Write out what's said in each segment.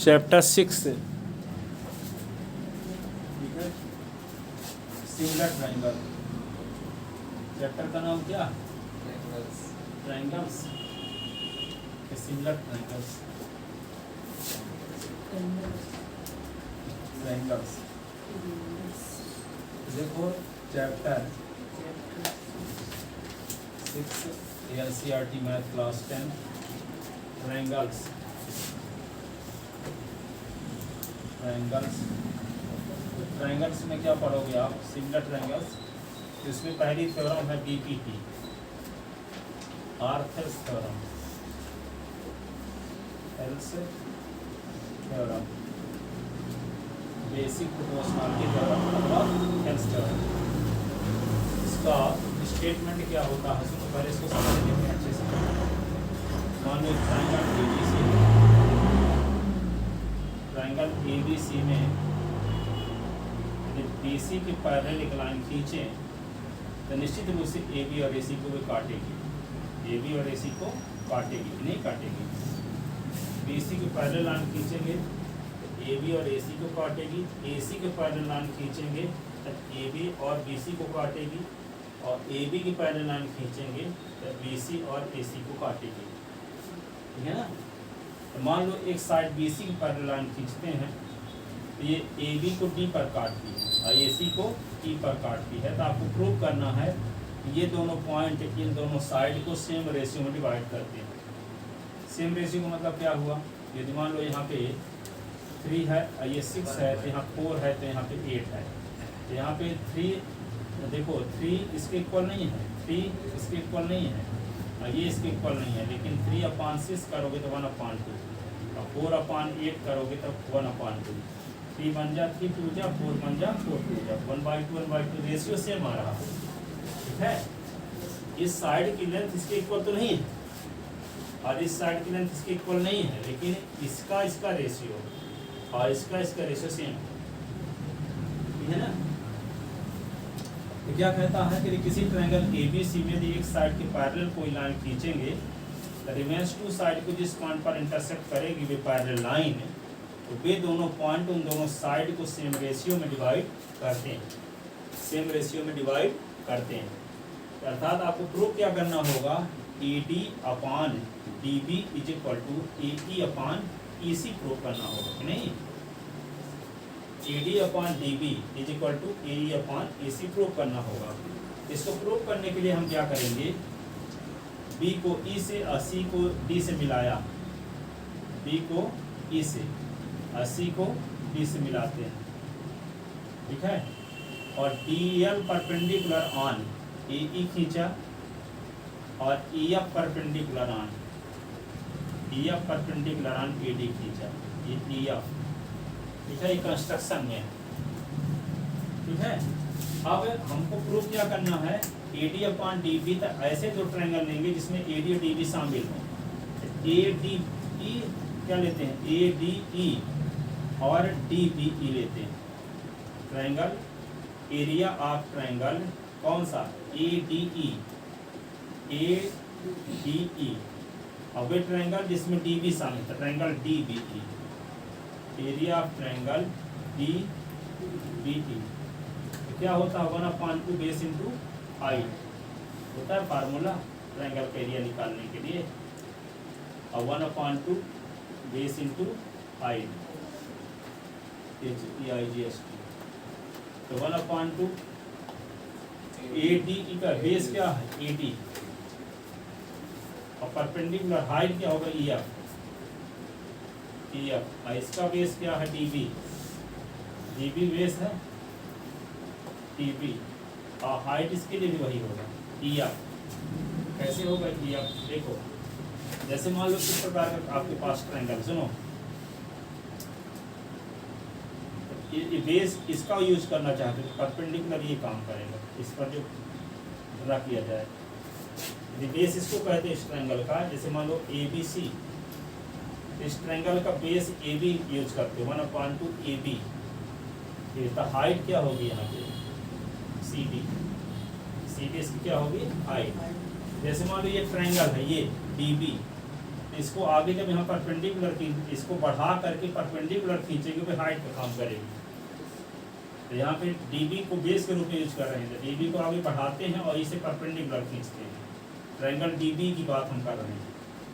Chapter 6 similar triangle. Chapter का नाम क्या? ट्रायंगल्स। Similar triangles. ट्रायंगल्स देखो chapter 6 NCERT math class 10 triangles. Triangles में क्या पढ़ोगे आप? Similar triangles. इसमें पहली थ्योरम है DPT, आर्थर्स थ्योरम। थ्योरम बेसिक प्रोपोर्शनलिटी थ्योरम अथवा हेल्स थ्योरम। इसका स्टेटमेंट क्या होता है? सुनो पहले इसको समझ लेते हैं अच्छे से। मान लो ट्रायंगल ABC में BC के पैरेलल एक लाइन खींचे तो निश्चित रूप से AB और AC को भी काटेगी। AB और AC को काटेगी, नहीं काटेगी। BC के पैरेलल लाइन खींचेंगे तो AB और AC को काटेगी। AC के पैरेलल लाइन खींचेंगे तो AB और BC को काटेगी, और AB की पैरेलल लाइन खींचेंगे तो BC और AC को काटेगी। ठीक है ना? तो मान लो एक साइड BC की पैरेलल लाइन खींचते हैं तो ये AB को D पर काटती है और AC को E पर काटती है। तो आपको प्रूव करना है ये दोनों पॉइंट इन दोनों साइड को सेम रेशियो में डिवाइड करते हैं। सेम रेशियो का मतलब क्या हुआ? यदि मान लो यहाँ पे 3 है और ये 6 है, तो यहाँ 4 है, तो यहाँ पे 8 है। तो यहाँ पे 3 देखो 3 इसके इक्वल नहीं है, 3 इसके इक्वल नहीं है और ये इसके इक्वल नहीं है। लेकिन 3/6 करोगे तो 1/2 और 4/8 करोगे तो 1/2। 3 बन जा 3 2 जा 4 बन जा 4 2 जा 1/2 रेशियो सेम आ रहा है। ठीक है? इस साइड की लेंथ इसके इक्वल तो नहीं है और इस साइड की लेंथ इसके इक्वल नहीं है, लेकिन इसका रेशियो और इसका रेशियो सेम है। ठीक है ना? तो क्या कहता है कि किसी ट्रायंगल ABC में यदि एक साइड के पैरेलल कोई लाइन खींचेंगे तो रिमेंस टू साइड को जिस पॉइंट पर इंटरसेक्ट करेगी वे पैरेलल लाइन, तो वे दोनों पॉइंट उन दोनों साइड को सेम रेशियो में डिवाइड करते हैं। सेम रेशियो में डिवाइड करते हैं। अर्थात आपको प्रूव क्या करना होगा? AD/DB = AE/EC प्रूव करना होगा कि नहीं? AD/DB = AE/EC प्रूव करना होगा। इसको प्रूव करने के लिए हम क्या करेंगे? B को E से और C को D से मिलाया, B को E से और C को D से मिलाते हैं। ठीक है? और DL परपेंडिकुलर ऑन AE खींचा और EF परपेंडिकुलर ऑन AD खींचा, ये EF। ठीक है? ये कंस्ट्रक्शन में है। ठीक है? अब हमको प्रूव क्या करना है? AD/DB तक ऐसे दो ट्रायंगल लेंगे जिसमें AD और DB शामिल हो। ADE क्या लेते हैं? ADE और DBE लेते हैं। ट्रायंगल एरिया ऑफ ट्रायंगल कौन सा? ADE और वे ट्रायंगल जिसमें DB शामिल था, triangle DBE। Area of triangle DBE तो क्या होता है? 1/2 बेस इंटू हाइट होता है फार्मूला ट्रायंगल का एरिया निकालने के लिए। और 1/2 बेस इंटू हाइट HEIGST। तो 1/2 ADE का बेस क्या है? AD और परपेंडिकुलर हाइट क्या होगा? EF और इसका बेस क्या है? DB बेस है DB और हाइट इसके लिए भी वही होगा EF। कैसे होगा EF? देखो जैसे मान लो किस प्रकार का आपके पास ट्रायंगल, सुनो ये बेस इसका यूज करना चाहते हो परपेंडिकुलर ये काम करेगा, इस पर जो ड्रा किया जाए। यदि बेस इसको कहते हैं इस ट्रायंगल का, जैसे मान लो ABC, इस ट्रायंगल का बेस AB यूज करते हो 1/2 AB। तो हाइट क्या होगी यहाँ पे? CD इसकी क्या होगी? हाइट। जैसे मान लो ये ट्रायंगल है ये DB, इसको आगे जब यहाँ परपेंडिकुलर की इसको बढ़ा करके परपेंडिकुलर खींचेंगे तो हाइट का काम करेगी। तो यहाँ पे डीबी को बेस के रूप में यूज कर रहे हैं, तो डीबी को आगे बढ़ाते हैं और इसे परपेंडिकुलर खींचते हैं। ट्रायंगल डीबी की बात हम कर रहे हैं।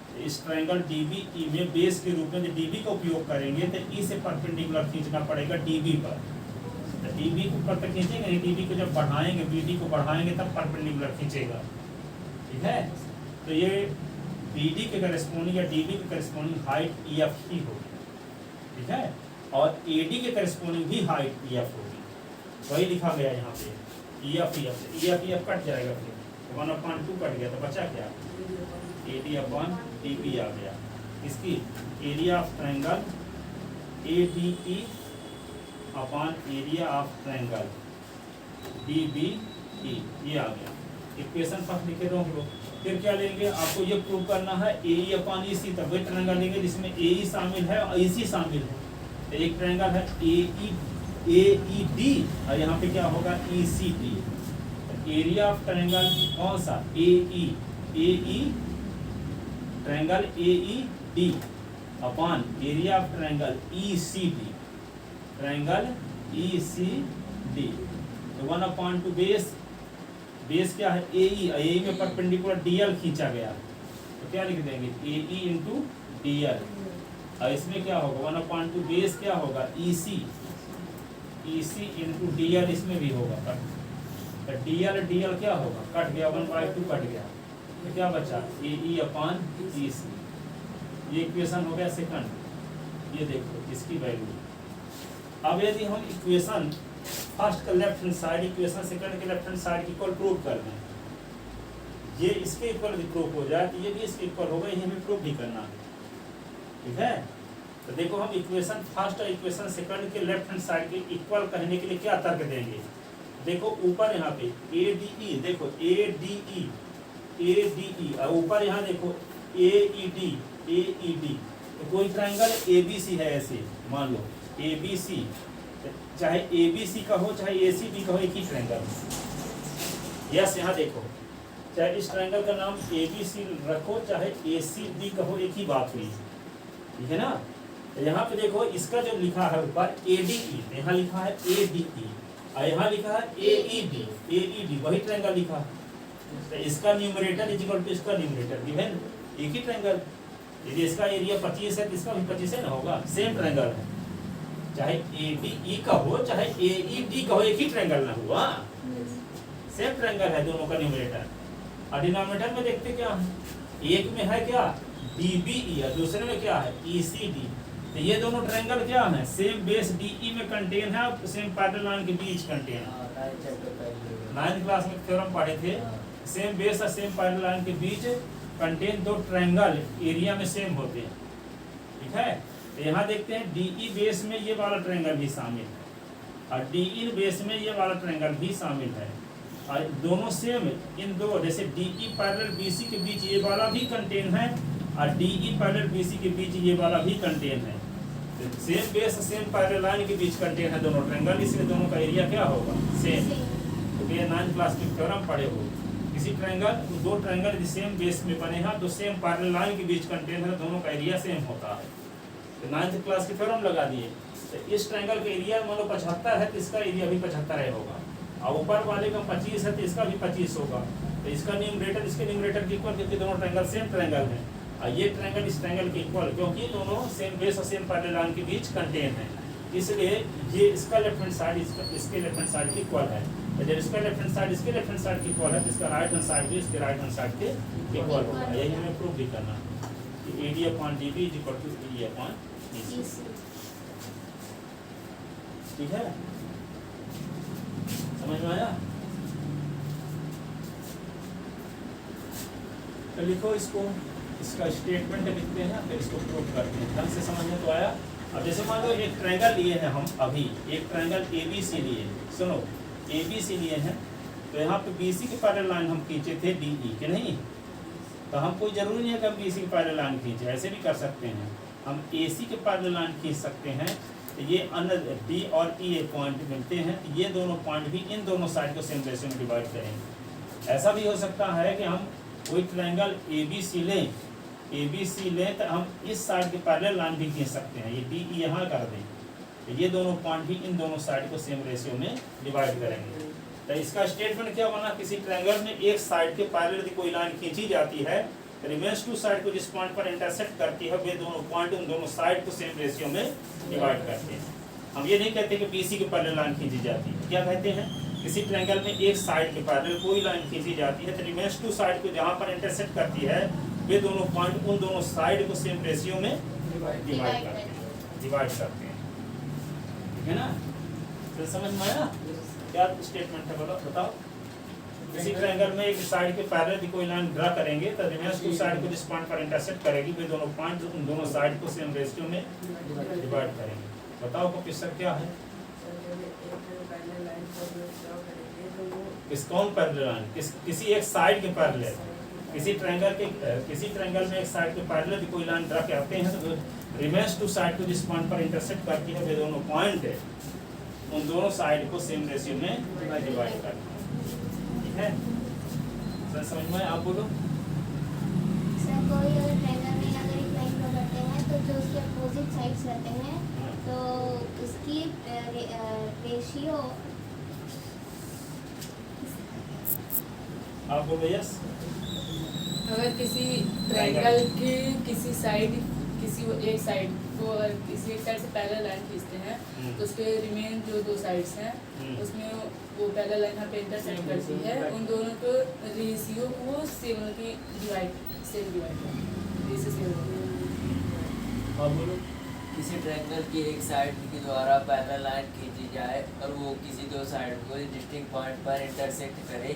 तो इस ट्रायंगल डीबी में बेस के रूप में जो डीबी का उपयोग करेंगे तो ई से परपेंडिकुलर खींचना पड़ेगा डीबी पर। तो डीबी को ऊपर तक खींचेंगे, डीबी को जब बढ़ाएंगे बीडी को बढ़ाएंगे तब परपेंडिकुलर खींचेगा, ठीक है। तो ये बीडी के करेस्पॉन्डिंग या डीबी के करेस्पॉन्डिंग हाइट EF ही होगी, ठीक है। और AD के करेस्पॉन्डिंग भी हाइट EF होगी, वही लिखा गया यहाँ पे EF कट जाएगा, फिर 1/2 कट गया तो बचा क्या, AD/DB आ गया। इसकी area of triangle ADE upon area of triangle DBE, ये आ गया। इक्वेशन फर्स्ट लिखे दो हम लोग। फिर क्या लेंगे, आपको ये प्रूव करना है AE/EC, तब वही ट्रायंगल लेंगे जिसमें AE शामिल है और EC शामिल है। तो एक ट्रायंगल है AED और यहाँ पे क्या होगा ECD। एरिया ऑफ ट्रायंगल कौन सा, AE triangle AED upon area of triangle ECD, triangle ECD। तो 1/2 बेस क्या है AE में परपेंडिकुलर DL खींचा गया, तो क्या लिख देंगे AE इंटू DL। और इसमें क्या होगा 1/2 बेस क्या होगा EC इंटू DL, इसमें भी होगा कट। तो DL क्या होगा, कट गया 1/2 कट गया, तो क्या बचा AE/EC। ये इक्वेशन हो गया सेकंड। ये देखो इसकी वैल्यू। अब यदि हम इक्वेशन फर्स्ट का left hand side equation second के लेफ्ट हैंड साइड की इक्वल प्रूव कर दें, ये इसके इक्वल भी प्रूव हो जाए तो ये भी इसके इक्वल होगा, ये हमें प्रूव भी करना है, ठीक है। तो देखो हम इक्वेशन फर्स्ट और इक्वेशन सेकंड के लेफ्ट हैंड साइड के इक्वल कहने के लिए क्या तर्क देंगे। देखो ऊपर यहाँ पे ADE, देखो ADE और ऊपर यहाँ देखो AED। तो कोई ट्रायंगल ABC है, ऐसे मान लो ABC, चाहे ABC का हो चाहे ACD का हो, एक ही ट्रायंगल। यस, यहाँ देखो चाहे इस ट्रायंगल का नाम ABC रखो चाहे ACD का हो, एक ही बात हुई, ठीक है ना। तो यहाँ पे देखो इसका जो लिखा है ऊपर ADE, यहाँ लिखा है ADE और यहाँ लिखा है AED, वही ट्रायंगल लिखा है। तो इसका न्यूमरेटर इज इक्वल टू इसका न्यूमरेटर, गिवन एक ही ट्रायंगल। यदि इसका एरिया 25 है तो इसका भी 25 है ना होगा, सेम ट्रायंगल है। चाहे ADE का हो चाहे AED का हो, एक ही ट्रायंगल ना हुआ, सेम ट्रायंगल है दोनों का न्यूमरेटर। और डिनोमिनेटर में देखते क्या है, एक में है क्या DBE और दूसरे में क्या है ECD। तो ये दोनों ट्रायंगल क्या है, सेम बेस DE में कंटेन है और सेम पैरेलल लाइन के बीच कंटेन है। 9th क्लास में थ्योरम पढ़े थे, सेम बेस और सेम पैरेलल लाइन के बीच कंटेन दो ट्रायंगल एरिया में सेम होते हैं, ठीक है। तो यहाँ देखते हैं DE बेस में ये वाला ट्रायंगल भी शामिल है और DE बेस में ये वाला ट्रायंगल भी शामिल है और दोनों सेम, इन दो जैसे DE पैरेलल BC के बीच ये वाला भी कंटेन है और DE पैरेलल BC के बीच ये वाला भी कंटेन है। Same base same parallel line के बीच कंटेन है दोनों ट्रायंगल, इसलिए दोनों का एरिया क्या होगा सेम। तो ये 9th क्लास में थ्योरम पढ़े हो, किसी ट्रायंगल दो ट्रायंगल सेम बेस में बने हैं तो सेम पैरेलल लाइन के बीच कंटेन है, दोनों का एरिया सेम होता है। तो 9th क्लास के थ्योरम लगा दिए। तो इस ट्रायंगल का एरिया मान लो 75 है तो इसका एरिया भी 75 होगा और ऊपर वाले का 25 है तो इसका भी 25 होगा। तो इसका न्यूमरेटर इसके न्यूमरेटर के इक्वल, क्योंकि दोनों ट्रायंगल सेम ट्रायंगल है और ये ट्रायंगल इस ट्रायंगल के इक्वल, क्योंकि दोनों सेम बेस और सेम पैरेलल लाइन के बीच कंटेन है, इसलिए ये इसका लेफ्ट हैंड साइड इसके लेफ्ट हैंड साइड के इक्वल है। तो जब इसका लेफ्ट हैंड साइड इसके लेफ्ट हैंड साइड के इक्वल है तो इसका राइट हैंड साइड भी इसके राइट हैंड साइड के इक्वल होगा। यही हमें प्रूव भी करना है कि AD/DB is equal to AE/EC, ठीक है। समझ में आया। तो लिखो इसको, इसका स्टेटमेंट लिखते हैं फिर इसको प्रूव करते हैं, ढंग से समझ में तो आया। अब जैसे मान लो एक ट्रायंगल लिए हैं हम, अभी एक ट्रायंगल ABC लिए, सुनो ABC लिए हैं, तो यहाँ पे BC के पैरेलल लाइन हम खींचे थे DE के, नहीं तो हम कोई जरूरी नहीं है कि हम BC के पैरेलल लाइन खींचे, ऐसे भी कर सकते हैं हम AC के पैरेलल लाइन खींच सकते हैं। तो ये अन्य D और E पॉइंट मिलते हैं, तो ये दोनों पॉइंट भी इन दोनों साइड को सेम रेशियो में डिवाइड करेंगे। ऐसा भी हो सकता है कि हम कोई ट्रायंगल ABC लें ABC लें तो हम इस साइड के पैरेलल लाइन भी खींच सकते हैं, ये DE यहाँ कर दें तो ये दोनों पॉइंट भी इन दोनों साइड को सेम रेशियो में डिवाइड करेंगे। तो इसका स्टेटमेंट क्या बना, किसी ट्रायंगल में एक साइड के पैरेलल यदि कोई लाइन खींची जाती है तो रिमेन्स टू साइड को जिस पॉइंट पर इंटरसेक्ट करती है वे दोनों पॉइंट उन दोनों साइड को सेम रेशियो में डिवाइड करते हैं। हम ये नहीं कहते कि BC के पैरेलल लाइन खींची जाती है, क्या कहते हैं, किसी ट्रायंगल में एक साइड के पैरेलल कोई लाइन खींची जाती है तो रिमेन्स टू साइड को जहाँ पर इंटरसेक्ट करती है वे दोनों पॉइंट उन दोनों साइड को सेम रेशियो में डिवाइड करते हैं। ठीक है ना, तो समझ में आया क्या स्टेटमेंट है, बताओ। किसी ट्रायंगल में एक साइड के पैरेलल कोई लाइन ड्रा करेंगे तो रिमेन्स टू साइड को जिस पॉइंट पर इंटरसेक्ट करेगी वे दोनों पॉइंट उन दोनों साइड को सेम रेशियो में डिवाइड करेंगे। बताओ प्रोफेसर क्या है, किस कौन पैरेलल लाइन, किसी एक साइड के पैरेलल, किसी ट्रायंगल में एक साइड के पैरेलल कोई लाइन ड्रा करते हैं तो रिमेन्स टू साइड को जिस पॉइंट पर इंटरसेक्ट करती है वे दोनों पॉइंट है उन दोनों साइड को सेम रेशियो में डिवाइड करते हैं। ठीक है, सर समझ में, आप बोलो। सर कोई अगर ट्रायंगल में अगर एक लाइन ड्रा करते हैं तो जो उसके अपोजिट साइड्स रहते हैं तो उसकी रेशियो, आप बोलो यस। अगर किसी ट्रायंगल के किसी साइड एक साइड को अगर किसी एक साइड से पैरेलल लाइन खींचते हैं तो उसके रिमेन जो दो साइड्स हैं उसमें वो पैरेलल लाइन यहाँ पे इंटरसेक्ट करती है, उन दोनों को रेशियो को सेम डिवाइड आप बोलो। किसी ट्रायंगल की एक साइड के द्वारा पैरेलल लाइन खींची जाए और वो किसी दो साइड को डिस्टिंक्ट पॉइंट पर इंटरसेक्ट करे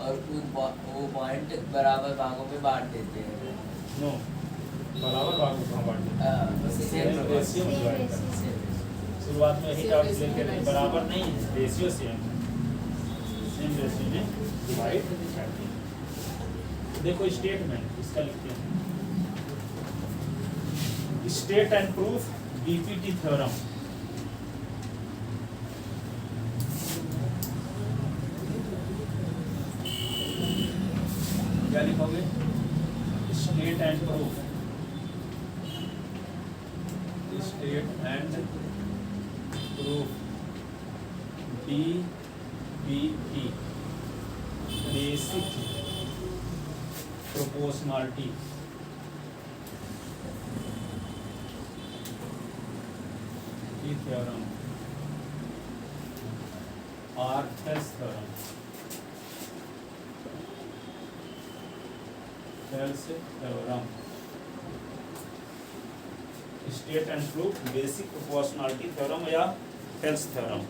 और वो पॉइंट बराबर भागों में बांट देते हैं। नो, बराबर भागों में बांट देते हैं, रेशियो में डिवाइड करते हैं। शुरुआत में यही डाउट लेकर बराबर नहीं है, रेशियो सेम रेशियो में डिवाइड करते हैं। देखो स्टेटमेंट इसका लिखते हैं, state and proof DPT theorem. क्या लिखोगे, state and proof, state and proof DPT, basic proportionality. Theorem, आर्थस theorem, theorem, state and proof basic proportionality theorem या हेल्स थ्योरम।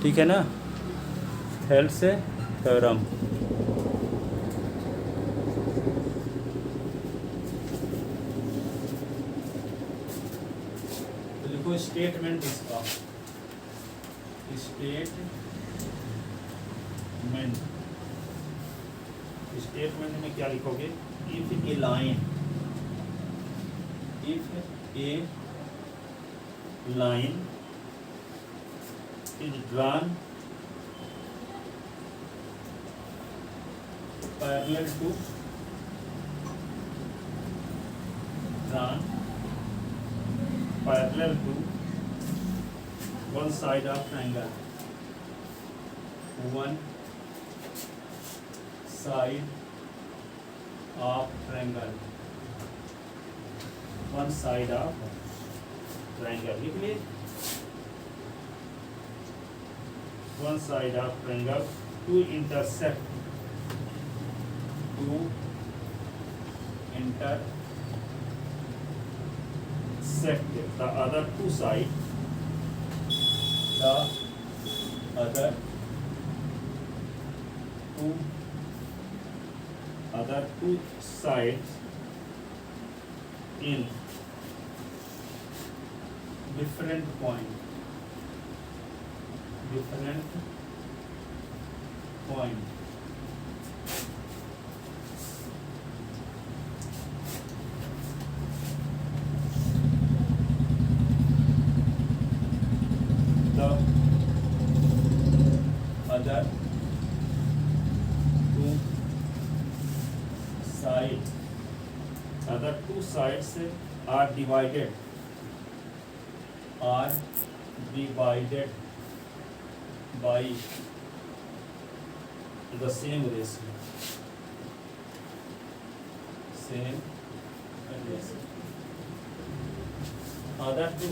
ठीक है ना, हेल्स थ्योरम। स्टेटमेंट इसका, स्टेटमेंट में क्या लिखोगे, if a line is drawn parallel to one side of triangle, one side of triangle, one side of triangle, लिख लिए, one side of triangle to intersect the other two sides, other two sides in different point, the other side, other two sides are divided by the same ratio. Other two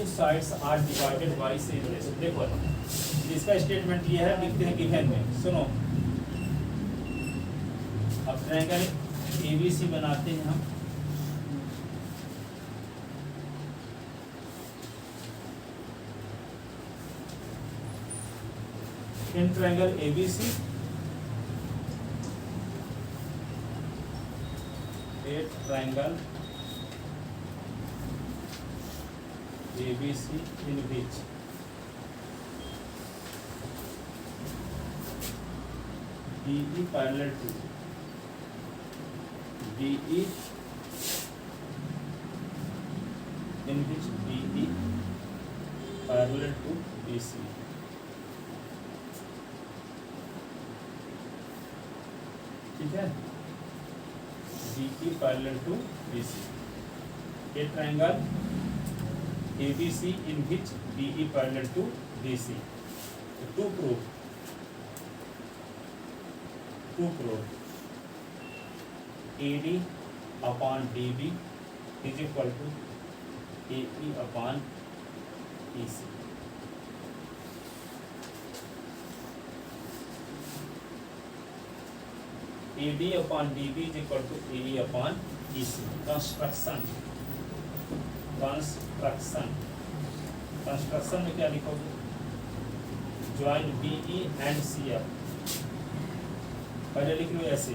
sides are divided by same ratio. देखो इसका statement ये है, लिखते हैं given में। सुनो, अब triangle ABC बनाते हैं हम। In triangle ABC triangle ABC in which DE parallel to DE in which DE parallel to BC. ठीक है, DE parallel to BC. A triangle ABC in which DE parallel to BC. To prove AD upon DB is equal to AE upon EC. AD upon DB is equal to AE upon EC. Construction में क्या लिखोगे? Join BE and CF. पहले लिख लो ऐसे,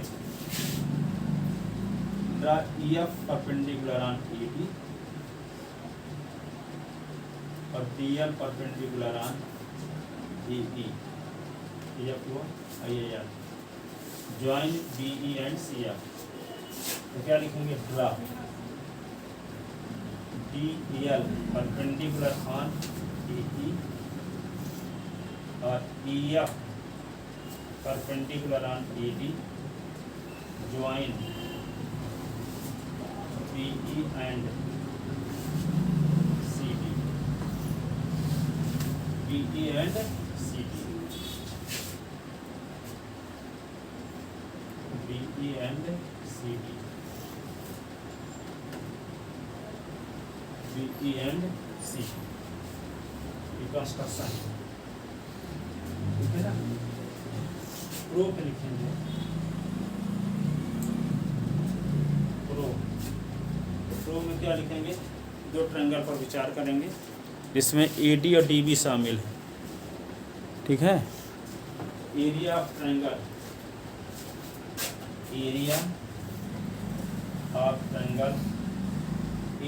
draw EF perpendicular on AD और DL perpendicular on EE. EF हुआ, आइए join BE and CF. तो क्या लिखेंगे? draw DL perpendicular on EE और EF perpendicular on AD, join BE and CD. BE and CD. BE and CD. BE and CD. Reconstruction. ठीक है ना? Pro पे लिखेंगे, प्रो में क्या लिखेंगे? दो ट्रायंगल पर विचार करेंगे जिसमें AD और DB शामिल है। ठीक है, एरिया ऑफ ट्रायंगल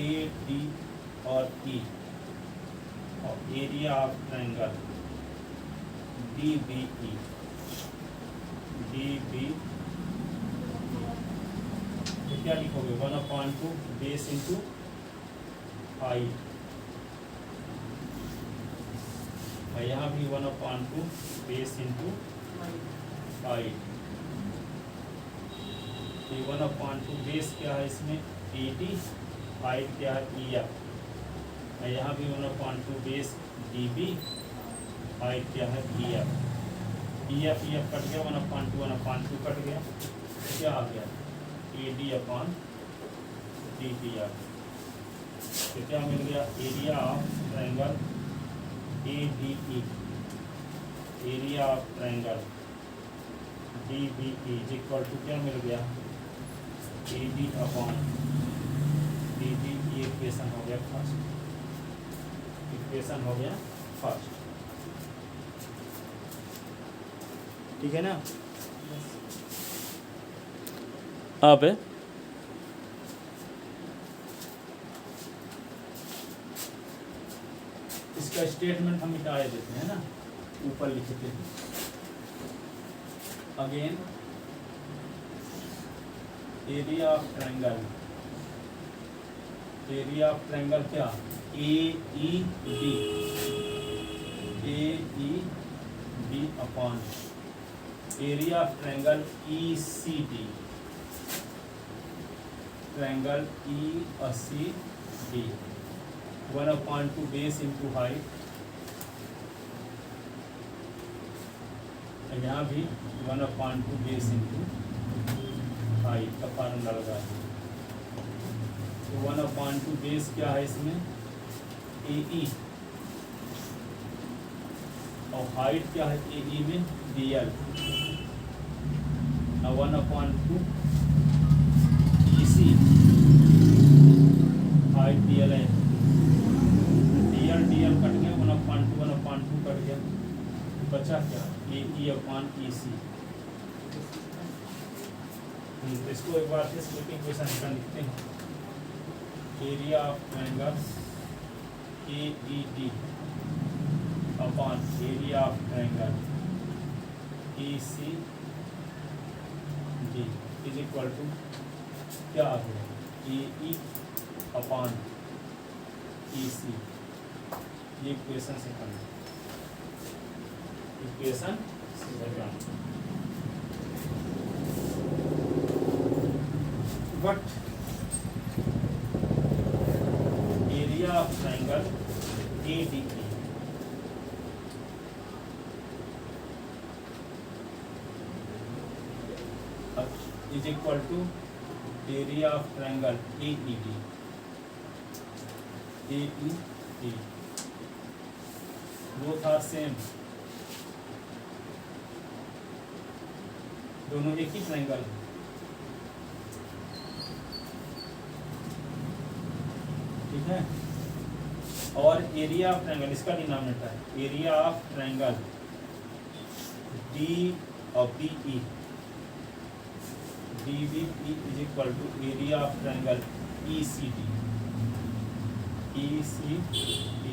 AD और E और एरिया ऑफ ट्रायंगल DBE तो क्या लिखोगे? 1/2 बेस इंटू हाइट, और यहाँ भी 1/2 बेस इंटू हाइट। 1/2 बेस क्या है इसमें? AD, हाइट क्या है? EF। और यहाँ भी 1/2 बेस DB, हाइट क्या है? EF। EF कट गया, 1/2 कट गया, क्या आ गया? AD अपॉन DB आ गया। तो क्या मिल गया? Area of triangle ADE, area of triangle DBE is equal to क्या मिल गया? AD upon DB। ये इक्वेशन हो गया फर्स्ट। ठीक है ना? अब इसका स्टेटमेंट हम मिटा देते हैं ना, ऊपर लिखते हैं। अगेन एरिया ऑफ ट्रायंगल क्या? AEB upon area of triangle ECD, triangle ECD 1/2 base into height, यहाँ भी 1/2 बेस इंटू हाइट का फार्मूला लगा दिया। तो 1/2 बेस क्या है इसमें AE, और हाइट क्या है AE में DL, 1/2 EC, हाइट DL है, DL कट गया, 1/2 कट गया, बचा क्या AE/EC। इसको एक बार से स्प्लिटिंग क्वेश्चन का लिखते हैं। Area of triangle AED upon area of triangle ECD is equal to क्या आ गया AE अपॉन EC। ये इक्वेशन से करना, इक्वेशन से करना। But area of triangle ADE is equal to area of triangle AED, both are same, दोनों एक ही ट्रायंगल है। ठीक है, और एरिया ऑफ ट्रायंगल इसका डिनोमिनेटर है, एरिया ऑफ ट्रायंगल D और BE, DBE is equal to area of triangle ECD, ECD।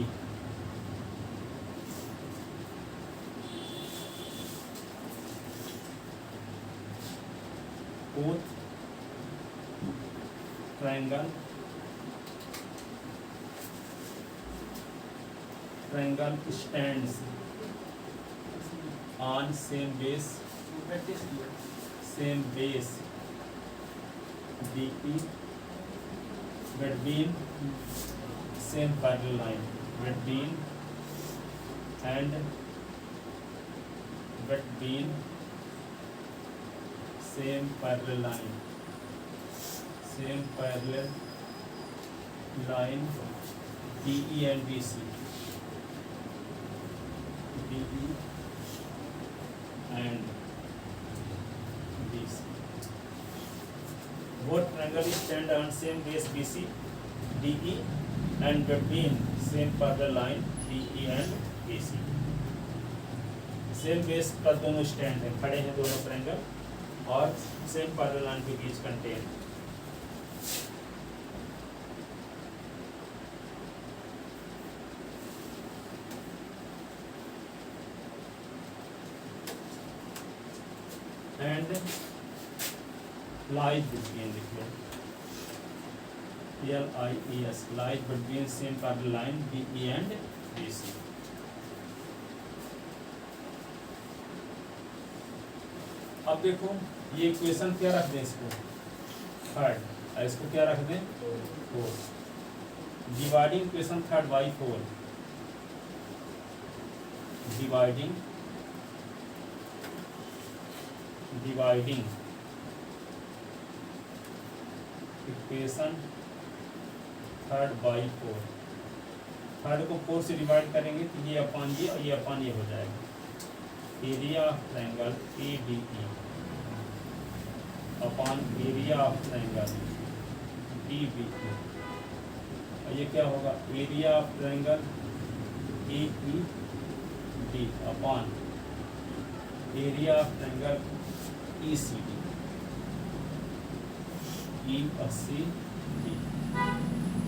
Both triangle stands on same base DP between same parallel line, between same parallel line DE and BC, DE and BC। Both triangles stand on same base BC, DE and between same parallel line DE and BC। Same base पर दोनों stand है, खड़े हैं दोनों triangle और same parallel line के बीच contain. and lies between LIES lies between same parallel line DE and BC। अब देखो ये इक्वेशन क्या रख दें, इसको थर्ड, इसको क्या रख दें 4, dividing equation third by 4, dividing equation third by 4, third को 4 से डिवाइड करेंगे तो ये अपान ये और ये अपान ये हो जाएगा। Area of triangle ADE upon area of triangle DBE, और ये क्या होगा area of triangle AED upon area of triangle ECD, ECD।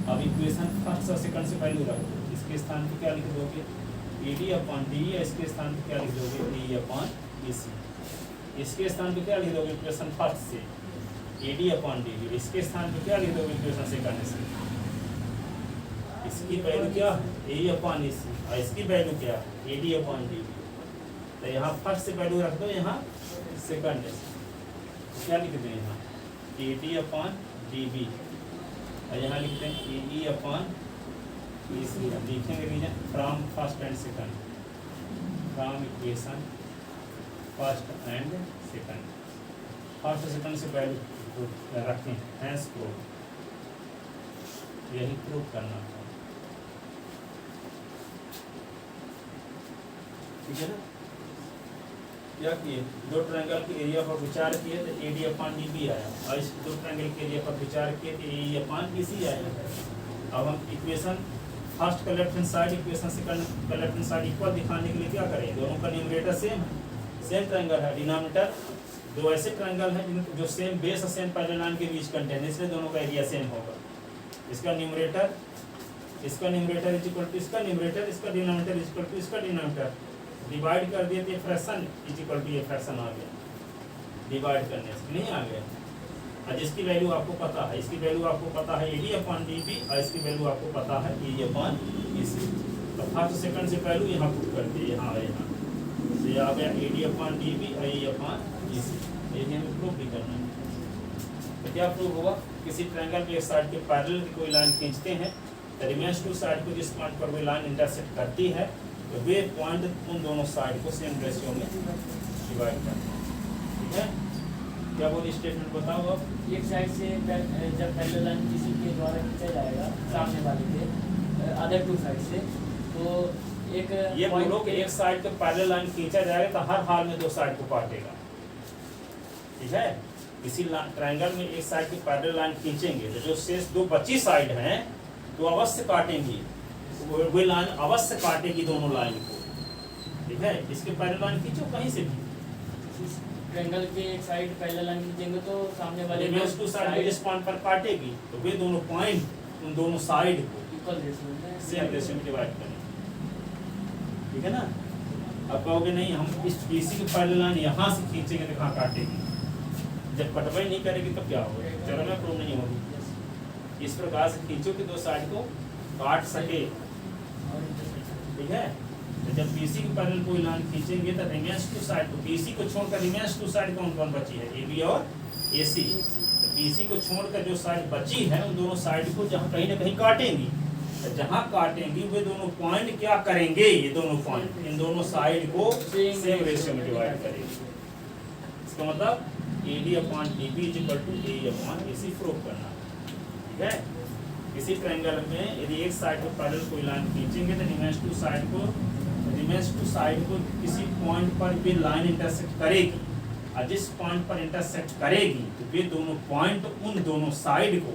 अब इक्वेशन फर्स्ट और सेकंड से वैल्यू रख दो, इसके स्थान पे क्या लिख दोगे AD अपॉन DE, इसके स्थान पे क्या लिख दोगे DE अपॉन EC। इसके स्थान पे क्या लिख दोगे इक्वेशन फर्स्ट से AD अपॉन DE, इसके स्थान पे क्या लिख दोगे इक्वेशन सेकंड से, इसकी वैल्यू क्या AE अपॉन EC और इसकी वैल्यू क्या AD अपॉन DE। तो यहाँ फर्स्ट से वैल्यू रख दो, यहाँ सेकंड है, क्या लिख दें यहाँ AD/DB, और यहाँ लिखते हैं AE/EC, लिखेंगे reason from first and second, from equation first and second, first second से वैल्यू रखें, हैंस प्रूफ, यही प्रूफ करना था, ठीक है ना। क्या किए, दो ट्रायंगल के एरिया पर विचार किए तो AD/DB आया, और इस दो ट्रायंगल के एरिया पर विचार किए तो AE/EC आया। अब हम इक्वेशन फर्स्ट का left hand side, equation second का लेफ्ट हैंड साइड इक्वल दिखाने के लिए क्या करें, दोनों का न्यूमरेटर सेम है, सेम ट्रायंगल है, डिनोमिनेटर दो ऐसे ट्रायंगल है जो सेम बेस और सेम पैरेलल लाइन के बीच कंटेन, इसलिए दोनों का एरिया सेम होगा। इसका न्यूमरेटर इज इक्वल टू इसका न्यूमरेटर, इसका डिनोमिनेटर इज इक्वल टू इसका डिनोमिनेटर, डिवाइड कर दिए तो ये फ्रैक्शन इज इक्वल टू ये फ्रैक्शन आ गया, डिवाइड करने से नहीं आ गया। और जिसकी वैल्यू आपको पता है, इसकी वैल्यू आपको पता है AD/DB, और इसकी वैल्यू आपको पता है AE/EC। तो फर्स्ट सेकंड से वैल्यू यहाँ पुट कर दिए, यहाँ आ गया AD/DB और AE/EC। ये हमें प्रूफ भी करना है। तो क्या प्रूफ होगा, किसी ट्रायंगल में एक साइड के पैरेलल की कोई लाइन खींचते हैं, तो रिमेंस टू साइड को जिस पॉइंट पर वो लाइन इंटरसेक्ट करती है, तो वे पॉइंट उन दोनों साइड को सेम रेशियो में डिवाइड करते हैं, ठीक है। क्या बोली स्टेटमेंट बताओ अब। एक साइड से जब पैरेलल लाइन किसी के द्वारा खींचा जाएगा सामने वाले के अदर टू साइड से, तो एक ये बोलो कि एक साइड के पैरेलल लाइन खींचा जाएगा तो हर हाल में दो साइड को काटेगा, ठीक है। किसी ट्रायंगल में एक साइड की पैरेलल लाइन खींचेंगे तो जो शेष दो बची साइड हैं तो अवश्य काटेंगी, वो लाइन अवश्य काटेगी दोनों लाइन को, ठीक है। इसके पैरेलल लाइन खींचो कहीं से भी, ट्रायंगल के एक साइड पैरेलल लाइन खींचेंगे तो सामने वाले रिमेंस टू साइड जिस पॉइंट पर काटेगी तो वे दोनों पॉइंट उन दोनों साइड को इक्वल रेशियो में सेम रेशियो में डिवाइड करेंगे, ठीक है ना। अब कहोगे नहीं हम इस BC की पैरेलल लाइन यहाँ से खींचेंगे तो कहाँ काटेगी, जब कटवाई नहीं करेगी तब क्या होगा, चलो में प्रूव नहीं होगी। इस प्रकार से खींचो कि दो साइड को काट सके, ठीक है। तो जब BC की पैरेलल कोई लाइन खींचेंगे तो रिमेंस टू साइड को, BC को छोड़कर रिमेंस टू साइड कौन कौन बची है, AB और AC। तो BC को छोड़कर जो साइड बची है उन दोनों साइड को जहाँ कहीं ना कहीं काटेंगी, तो जहाँ काटेंगी वे दोनों पॉइंट क्या करेंगे, ये दोनों पॉइंट इन दोनों साइड को सेम रेशियो में डिवाइड करेंगे। इसका मतलब AD/DB = AE/EC प्रूव करना, ठीक है। किसी ट्रायंगल में यदि एक साइड को पैरेलल कोई लाइन खींचेंगे तो रिमेंस टू साइड को किसी पॉइंट पर भी लाइन इंटरसेक्ट करेगी, और जिस पॉइंट पर इंटरसेक्ट करेगी तो वे दोनों पॉइंट उन दोनों साइड को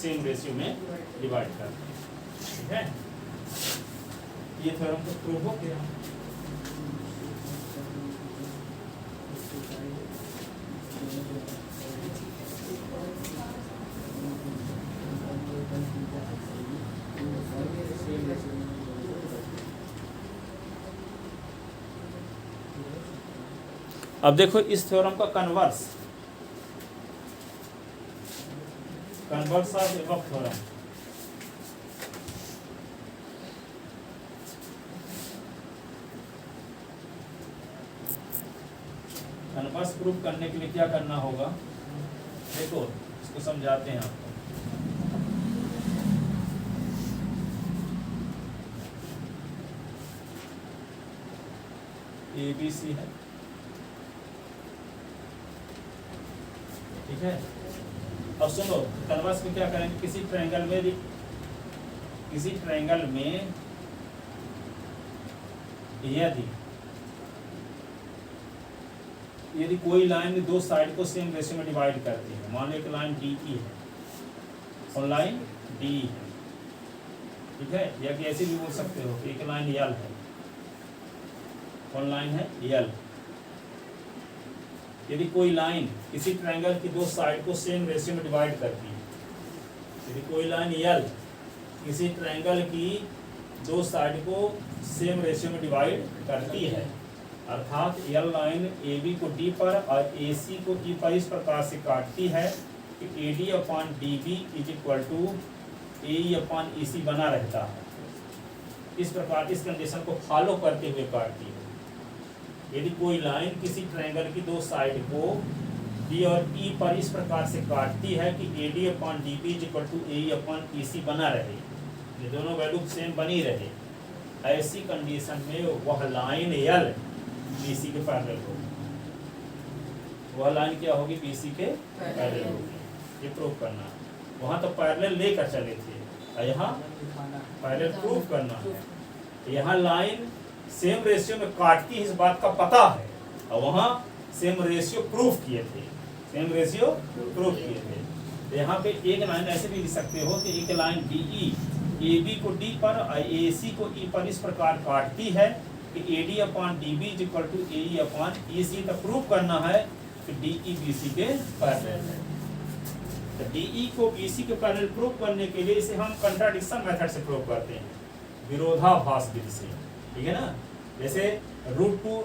सेम रेशियो में डिवाइड करते हैं, ठीक है। ये थ्योरम तो प्रूव हो गया। अब देखो इस थ्योरम का converse of above theorem. Converse proof करने के लिए क्या करना होगा, देखो इसको समझाते हैं आपको। ABC है, ठीक है। अब सुनो कन्वर्स में क्या करेंगे, किसी ट्रायंगल में यदि कोई लाइन दो साइड को सेम रेशियो में डिवाइड करती है, मान लो एक लाइन DE है और लाइन DE है, ठीक है, या कि ऐसे भी बोल सकते हो कि एक लाइन L है और लाइन है L। यदि कोई लाइन किसी ट्रायंगल की दो साइड को सेम रेशियो में डिवाइड करती है, यदि कोई लाइन L किसी ट्रायंगल की दो साइड को सेम रेशियो में डिवाइड करती है, अर्थात L लाइन AB को D पर और AC को E पर इस प्रकार से काटती है कि AD/DB = AE/EC बना रहता है। इस प्रकार इस कंडीशन को फॉलो करते हुए काटती है, यदि कोई लाइन किसी ट्रायंगल की दो साइड को डी और ई पर इस प्रकार से काटती है कि AD upon DB equal to AE upon EC बना रहे, ये दोनों वैल्यू सेम बनी रहे, ऐसी कंडीशन में वह लाइन L BC के पैरेलल होगी। वह लाइन क्या होगी? BC के पैरेलल होगी। ये प्रूव करना है। वहाँ तो पैरेलल लेकर चले थे और यहाँ पैरेलल प्रूव करना है। यहाँ लाइन सेम रेशियो में काटती है, इस बात का पता है, और वहाँ सेम रेशियो प्रूफ किए थे, सेम रेशियो प्रूफ किए थे। तो यहाँ पे एक लाइन ऐसे भी लिख सकते हो कि एक लाइन DE AB को D पर और AC को E पर इस प्रकार काटती है कि AD upon DB equal to AE upon EC। तक प्रूफ करना है कि DE BC के पैरेलल है। तो DE को BC के पैरेलल प्रूफ करने के लिए इसे हम कंट्राडिक्शन मेथड से प्रूफ करते हैं, विरोधाभास विधि से, ठीक है ना। जैसे √2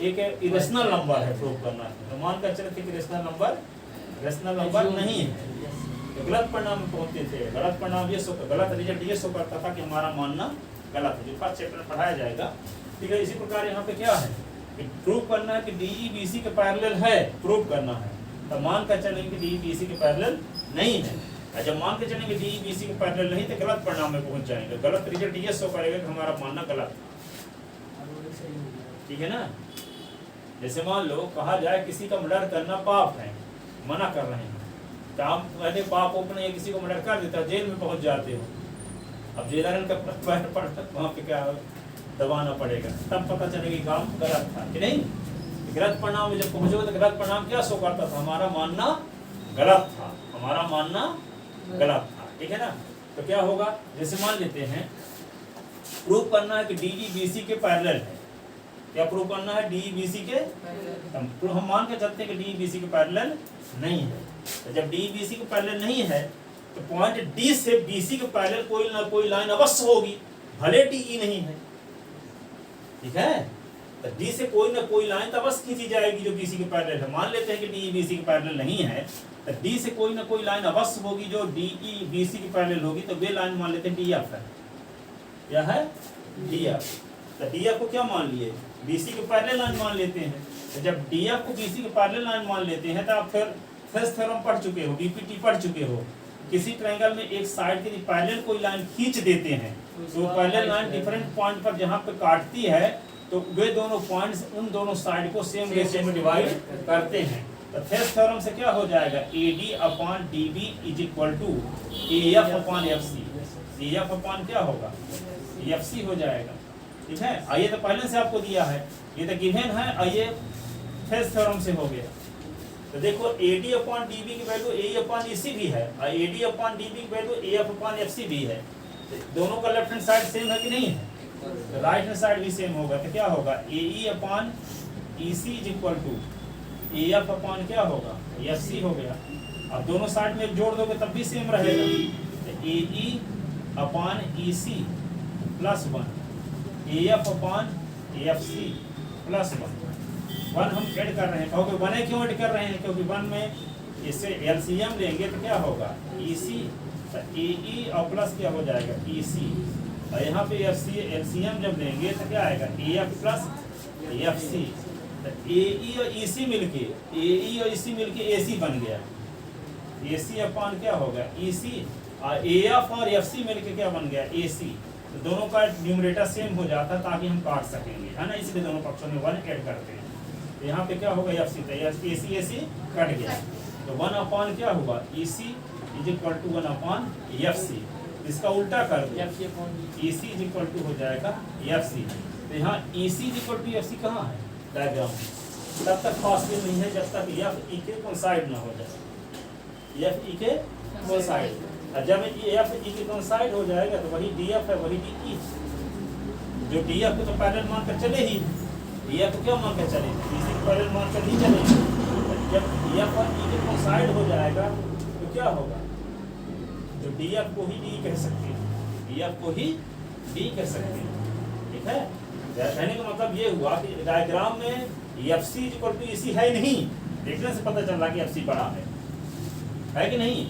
एक इरेशनल नंबर है, प्रूफ करना है, तो मान कर चलते कि रेशनल नंबर नहीं है, तो गलत परिणाम में पहुंचते थे। गलत परिणाम ये गलत रिजल्ट ये शो करता था कि हमारा मानना गलत है, जो फर्स्ट चैप्टर में पढ़ाया जाएगा, ठीक है। इसी प्रकार यहाँ पे क्या है कि प्रूफ करना है कि DE BC के पैरेलल है, प्रूफ करना है। तो मान कर चलेंगे कि DE BC के पैरेलल नहीं है, और जब मान के चलेंगे DE BC के पैरेलल नहीं तो गलत परिणाम में पहुंच जाएंगे, गलत रिजल्ट ये शो करेगा कि हमारा मानना गलत है, ठीक है ना। जैसे मान लो कहा जाए किसी का मर्डर करना पाप है, मना कर रहे हैं, तो आप पहले पाप ओपन है, किसी को मर्डर कर देता है, जेल में पहुंच जाते हो, अब जेलर का पैर पड़ता वहाँ पे क्या दबाना पड़ेगा, तब पता चलेगा काम गलत था कि नहीं। गलत परिणाम में जब पहुंचोगे तो गलत परिणाम क्या शो करता था? हमारा मानना गलत था, हमारा मानना गलत था, ठीक है ना। तो क्या होगा, जैसे मान लेते हैं प्रूफ करना है कि DE BC के पैरेलल है, क्या प्रूफ करना है? DE BC के, तो हम मान के चलते हैं कि DE BC के पैरेलल नहीं है। तो जब DE BC के पैरेलल नहीं है तो पॉइंट D से BC के पैरेलल कोई ना कोई लाइन अवश्य होगी, भले DE नहीं है, ठीक है। तो D से कोई ना कोई लाइन तो अवश्य खींची जाएगी जो BC के पैरेलल है। मान लेते हैं कि DE BC के पैरेलल नहीं है, तो D से कोई ना कोई लाइन अवश्य होगी जो DE BC के पैरेलल होगी, तो वे लाइन मान लेते हैं DF है, क्या है? DF। तो DF को क्या मान लिए? BC के पैरेलल लाइन मान लेते हैं। तो जब DF को BC के पैरेलल लाइन मान लेते हैं तो आप फिर थेस थ्योरम पढ़ चुके हो, BPT पढ़ चुके हो। किसी ट्रायंगल में एक साइड के पैरेलल कोई लाइन खींच देते हैं, तो पैरेलल लाइन डिफरेंट पॉइंट पर जहाँ पे काटती है तो वे दोनों पॉइंट्स उन दोनों साइड को सेम रेशियो में डिवाइड करते हैं। तो थेस थ्योरम से क्या हो जाएगा? AD upon DB is equal to AF upon FC। AF upon क्या होगा? FC हो जाएगा, ठीक है। आइए तो पहले से आपको दिया है, ये तो गिवन है, आइए थेस थ्योरम से हो गया। तो देखो AD अपॉन DB की वैल्यू AE अपॉन EC भी है, और AD अपॉन DB की वैल्यू AF अपॉन FC भी है। तो दोनों का लेफ्ट हैंड साइड सेम है कि नहीं है? तो राइट हैंड साइड भी सेम होगा, तो क्या होगा? AE upon EC is equal to AF upon क्या होगा? FC हो गया। अब दोनों साइड में जोड़ दोगे तब भी सेम रहेगा, तो AE upon EC plus 1, AF upon AFC plus 1 हम ऐड कर रहे हैं। कहोगे 1 क्यों ऐड कर रहे हैं? क्योंकि 1 में इससे LCM लेंगे तो क्या होगा? EC, तो AE और प्लस क्या हो जाएगा? EC, और यहाँ पे LCM जब लेंगे तो क्या आएगा? AF plus AFC। तो AE और EC मिलके, AE और EC मिलके AC बन गया, AC अपॉन क्या होगा? EC, और AF और FC मिलके क्या बन गया? AC। तो दोनों का न्यूमरेटर सेम हो जाता ताकि हम काट सकेंगे, है ना, इसलिए दोनों पक्षों में 1 ऐड करते हैं। तो यहाँ पे क्या होगा? FC, तो AC कट गया, तो 1 अपॉन क्या हुआ? EC is equal to 1 upon FC। इसका उल्टा कर दो, EC इज इक्वल टू हो जाएगा FC। तो यहाँ EC is equal to FC कहाँ है डायग्राम में? तब तक पॉसिबल नहीं है जब तक FE के कोइंसाइड ना हो जाए, FE के कोइंसाइड। और जब FE के कोइंसाइड हो जाएगा तो वही DF है, वही DE। जो DF को तो पैरेलल मान कर चले ही, DF को क्या मान कर चले? EC को पैरेलल मान कर नहीं चलेंगे। जब DF और E के कोइंसाइड हो जाएगा तो क्या होगा? जो DF को ही D कह सकते हैं, DF को ही D कह सकते हैं, ठीक है। कहने का मतलब ये हुआ कि डायग्राम में FC इक्वल टू EC है नहीं, देखने से पता चल रहा कि FC बड़ा है कि नहीं?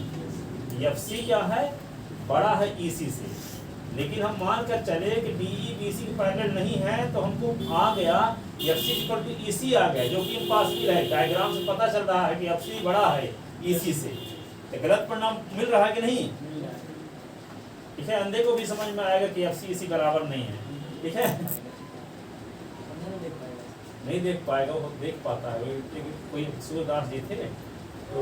FC क्या है? बड़ा है EC से, लेकिन हम मान कर चले कि DE BC के पैरेलल नहीं है, तो हमको आ गया FC = EC आ गया, जो कि इम्पॉसिबल है। डायग्राम से पता चल रहा है कि FC बड़ा है EC से, तो गलत परिणाम मिल रहा है कि नहीं? ठीक है, अंधे को भी समझ में आएगा कि FC EC बराबर नहीं है। ठीक है, नहीं देख पाएगा, वो देख पाता है। कोई सूरदास जी थे, तो